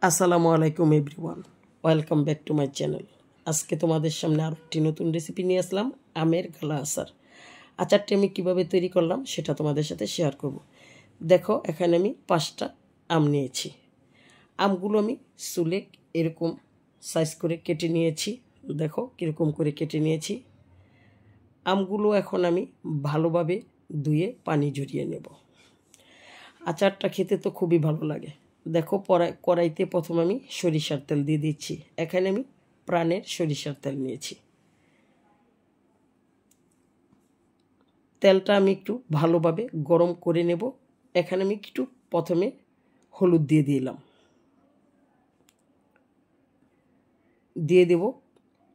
আসসালামু আলাইকুম everyone, welcome back to my channel. আজকে তোমাদের সামনে আরও একটি নতুন রেসিপি নিয়ে আসলাম, আমের গালা আচার। আচারটি আমি কীভাবে তৈরি করলাম সেটা তোমাদের সাথে শেয়ার করব। দেখো, এখানে আমি 5টা আম নিয়েছি। আমগুলো আমি চুলে এরকম সাইজ করে কেটে নিয়েছি। দেখো কীরকম করে কেটে নিয়েছি। আমগুলো এখন আমি ভালোভাবে ধুয়ে পানি ঝরিয়ে নেব। আচারটা খেতে তো খুবই ভালো লাগে। দেখো, কড়াইতে প্রথম আমি সরিষার তেল দিয়ে দিচ্ছি। এখানে আমি প্রাণের সরিষার তেল নিয়েছি। তেলটা আমি একটু ভালোভাবে গরম করে নেব। এখানে আমি একটু প্রথমে হলুদ দিয়ে দিলাম, দিয়ে দেব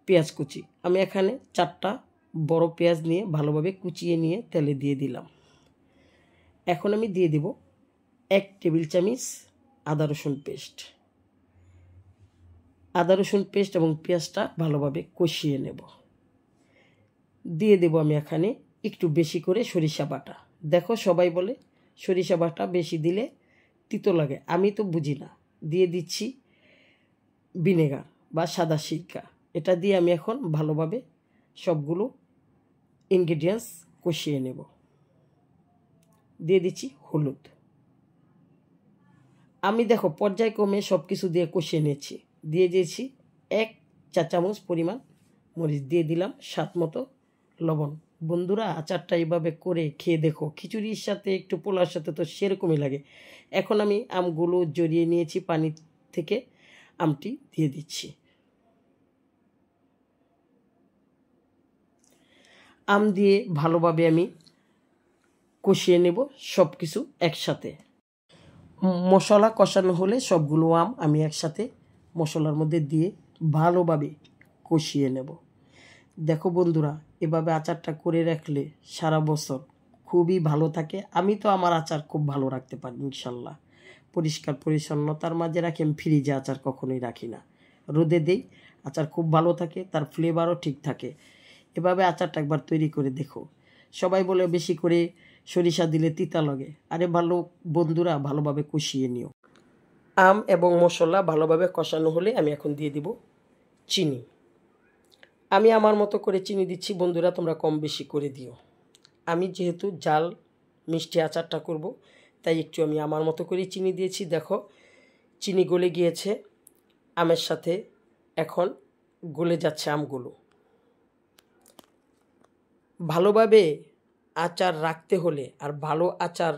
পেঁয়াজ কুচি। আমি এখানে 4টা বড় পেঁয়াজ নিয়ে ভালোভাবে কুচিয়ে নিয়ে তেলে দিয়ে দিলাম। এখন আমি দিয়ে দেব 1 টেবিল চামচ আদা রসুন পেস্ট। আদা রসুন পেস্ট এবং পেঁয়াজটা ভালোভাবে কষিয়ে নেব। দিয়ে দেব আমি এখানে একটু বেশি করে সরিষা বাটা। দেখো, সবাই বলে সরিষা বাটা বেশি দিলে তিতো লাগে, আমি তো বুঝি না। দিয়ে দিচ্ছি ভিনেগার বা সাদা সিরকা। এটা দিয়ে আমি এখন ভালোভাবে সবগুলো ইনগ্রেডিয়েন্টস কষিয়ে নেব। দিয়ে দিচ্ছি হলুদ। আমি দেখো পর্যায়ক্রমে সব কিছু দিয়ে কষিয়ে নিয়েছি। দিয়ে দিয়েছি 1 চা চামচ পরিমাণ মরিচ, দিয়ে দিলাম স্বাদ মতো লবণ। বন্ধুরা, আচারটা এইভাবে করে খেয়ে দেখো, খিচুড়ির সাথে একটু পোলার সাথে তো সেরকমই লাগে। এখন আমি আমগুলো জড়িয়ে নিয়েছি পানি থেকে, আমটি দিয়ে দিচ্ছি। আম দিয়ে ভালোভাবে আমি কষিয়ে নেব সব কিছু একসাথে। মশলা কষানো হলে সবগুলো আম আমি একসাথে মশলার মধ্যে দিয়ে ভালোভাবে কষিয়ে নেব। দেখো বন্ধুরা, এভাবে আচারটা করে রাখলে সারা বছর খুবই ভালো থাকে। আমি তো আমার আচার খুব ভালো রাখতে পারি ইনশাল্লাহ। পরিষ্কার পরিচ্ছন্নতার মাঝে রাখি, আমি ফ্রিজে আচার কখনোই রাখি না, রোদে দেই। আচার খুব ভালো থাকে, তার ফ্লেভারও ঠিক থাকে। এভাবে আচারটা একবার তৈরি করে দেখো। সবাই বলে বেশি করে সরিষা দিলে তিতা লাগে। আরে ভালো বন্ধুরা, ভালোভাবে কষিয়ে নিও। আম এবং মশলা ভালোভাবে কষানো হলে আমি এখন দিয়ে দিব চিনি। আমি আমার মতো করে চিনি দিচ্ছি, বন্ধুরা তোমরা কম বেশি করে দিও। আমি যেহেতু জাল মিষ্টি আচারটা করব, তাই একটু আমি আমার মতো করেই চিনি দিয়েছি। দেখো, চিনি গলে গিয়েছে আমের সাথে, এখন গলে যাচ্ছে আমগুলো। ভালোভাবে আচার রাখতে হলে আর ভালো আচার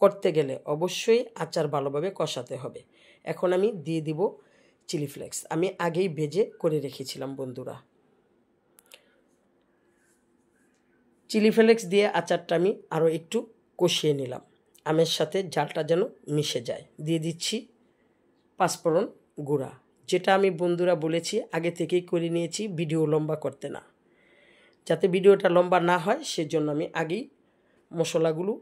করতে গেলে অবশ্যই আচার ভালোভাবে কষাতে হবে। এখন আমি দিয়ে দিব চিলি ফ্লেক্স। আমি আগেই ভেজে করে রেখেছিলাম বন্ধুরা। চিলি ফ্লেক্স দিয়ে আচারটা আমি আরও একটু কষিয়ে নিলাম, আমের সাথে জালটা যেন মিশে যায়। দিয়ে দিচ্ছি পাঁচফোড়ন গুঁড়া, যেটা আমি বন্ধুরা বলেছি আগে থেকেই করে নিয়েছি, ভিডিও লম্বা করতে না। যাতে ভিডিওটা লম্বা না হয় সেজন্য আমি আগেই মশলাগুলো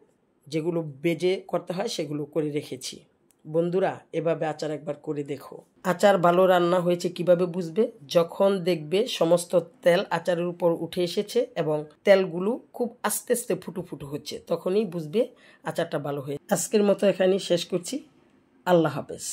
যেগুলো বেজে করতে হয় সেগুলো করে রেখেছি। বন্ধুরা, এভাবে আচার একবার করে দেখো। আচার ভালো রান্না হয়েছে কিভাবে বুঝবে? যখন দেখবে সমস্ত তেল আচারের উপর উঠে এসেছে এবং তেলগুলো খুব আস্তে আস্তে ফুটু ফুটু হচ্ছে, তখনই বুঝবে আচারটা ভালো হয়েছে। আজকের মতো এখানেই শেষ করছি। আল্লাহ হাফেজ।